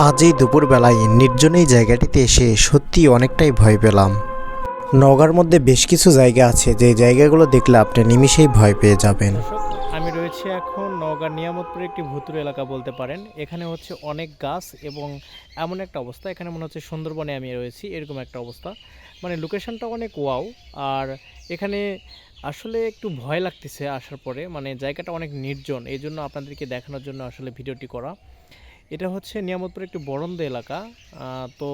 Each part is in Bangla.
আজ এই দুপুরবেলায় নির্জন এই জায়গাটিতে এসে সত্যি অনেকটাই ভয় পেলাম। নওগাঁর মধ্যে বেশ কিছু জায়গা আছে যে জায়গাগুলো দেখলে আপনি নিমিষেই ভয় পেয়ে যাবেন। আমি রয়েছি এখন নওগাঁ নিয়ামতপুরের একটি ভুতুড়ে এলাকা বলতে পারেন। এখানে হচ্ছে অনেক গাছ এবং এমন একটা অবস্থা, এখানে মনে হচ্ছে সুন্দরবনে আমি রয়েছি, এরকম একটা অবস্থা। মানে লোকেশনটা অনেক ওয়াও। আর এখানে আসলে একটু ভয় লাগতেছে আসার পরে, মানে জায়গাটা অনেক নির্জন, এই জন্য আপনাদেরকে দেখানোর জন্য আসলে ভিডিওটি করা। এটা হচ্ছে নিয়ামতপুর একটি বরন্দ এলাকা। তো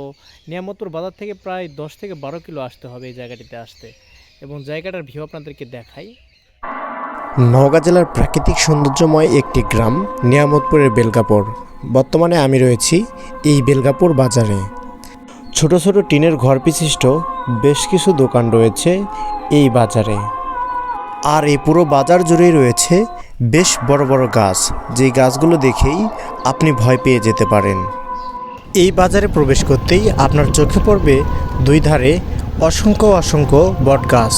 নিয়ামতপুর বাজার থেকে প্রায় 10 থেকে 12 কিলো আসতে হবে এই জায়গাটিতে আসতে, এবং জায়গাটার ভিউ আপনাদেরকে দেখাই। নওগাঁ জেলার প্রাকৃতিক সৌন্দর্যময় একটি গ্রাম নিয়ামতপুরের বেলগাপুর। বর্তমানে আমি রয়েছি এই বেলগাপুর বাজারে। ছোট ছোট টিনের ঘর বিশিষ্ট বেশ কিছু দোকান রয়েছে এই বাজারে। আর এই পুরো বাজার জুড়েই রয়েছে বেশ বড় বড় গাছ, যেই গাছগুলো দেখেই আপনি ভয় পেয়ে যেতে পারেন। এই বাজারে প্রবেশ করতেই আপনার চোখে পড়বে দুই ধারে অসংখ্য অসংখ্য বটগাছ।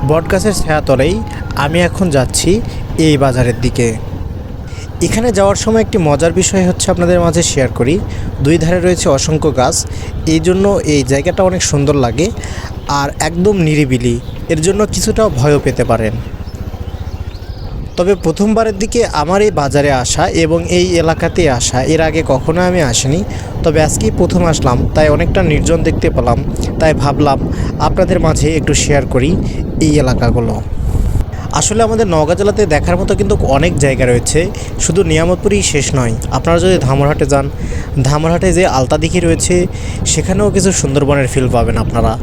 বটগাছের ছায়াতলেই আমি এখন যাচ্ছি এই বাজারের দিকে। এখানে যাওয়ার সময় একটি মজার বিষয় হচ্ছে আপনাদের মাঝে শেয়ার করি। দুই ধারে রয়েছে অসংখ্য গাছ, এই জন্য এই জায়গাটা অনেক সুন্দর লাগে আর একদম নিরিবিলি, এর জন্য কিছুটা ভয়ও পেতে পারেন। তবে প্রথমবারের দিকে আমার এই বাজারে আসা এবং এই এলাকাতে আসা, এর আগে কখনো আমি আসিনি, তবে আজকেই প্রথম আসলাম, তাই অনেকটা নির্জন দেখতে পেলাম, তাই ভাবলাম আপনাদের মাঝে একটু শেয়ার করি এই এলাকাগুলো। আসলে আমাদের নওগাঁ জেলাতে দেখার মতো কিন্তু অনেক জায়গা রয়েছে, শুধু নিয়ামতপুরেই শেষ নয়। আপনারা যদি ধামরহাটে যান, ধামরহাটে যে আলতাদিঘি রয়েছে সেখানেও কিছু সুন্দরবনের ফিল পাবেন আপনারা।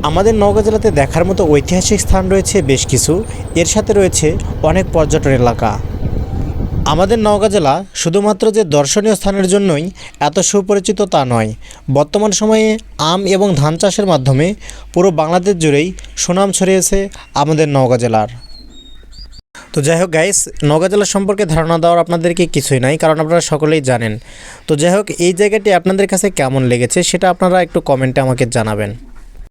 আমাদের নওগাঁ জেলাতে দেখার মতো ঐতিহাসিক স্থান রয়েছে বেশ কিছু, এর সাথে রয়েছে অনেক পর্যটন এলাকা। আমাদের নওগাঁ জেলা শুধুমাত্র যে দর্শনীয় স্থানের জন্যই এত সুপরিচিত তা নয়, বর্তমান সময়ে আম এবং ধান চাষের মাধ্যমে পুরো বাংলাদেশ জুড়েই সুনাম ছড়িয়েছে আমাদের নওগাঁ জেলার। তো যাই হোক গাইস, নওগাঁ জেলা সম্পর্কে ধারণা দেওয়ার আপনাদেরকে কিছুই নাই, কারণ আপনারা সকলেই জানেন। তো যাই হোক, এই জায়গাটি আপনাদের কাছে কেমন লেগেছে সেটা আপনারা একটু কমেন্টে আমাকে জানাবেন।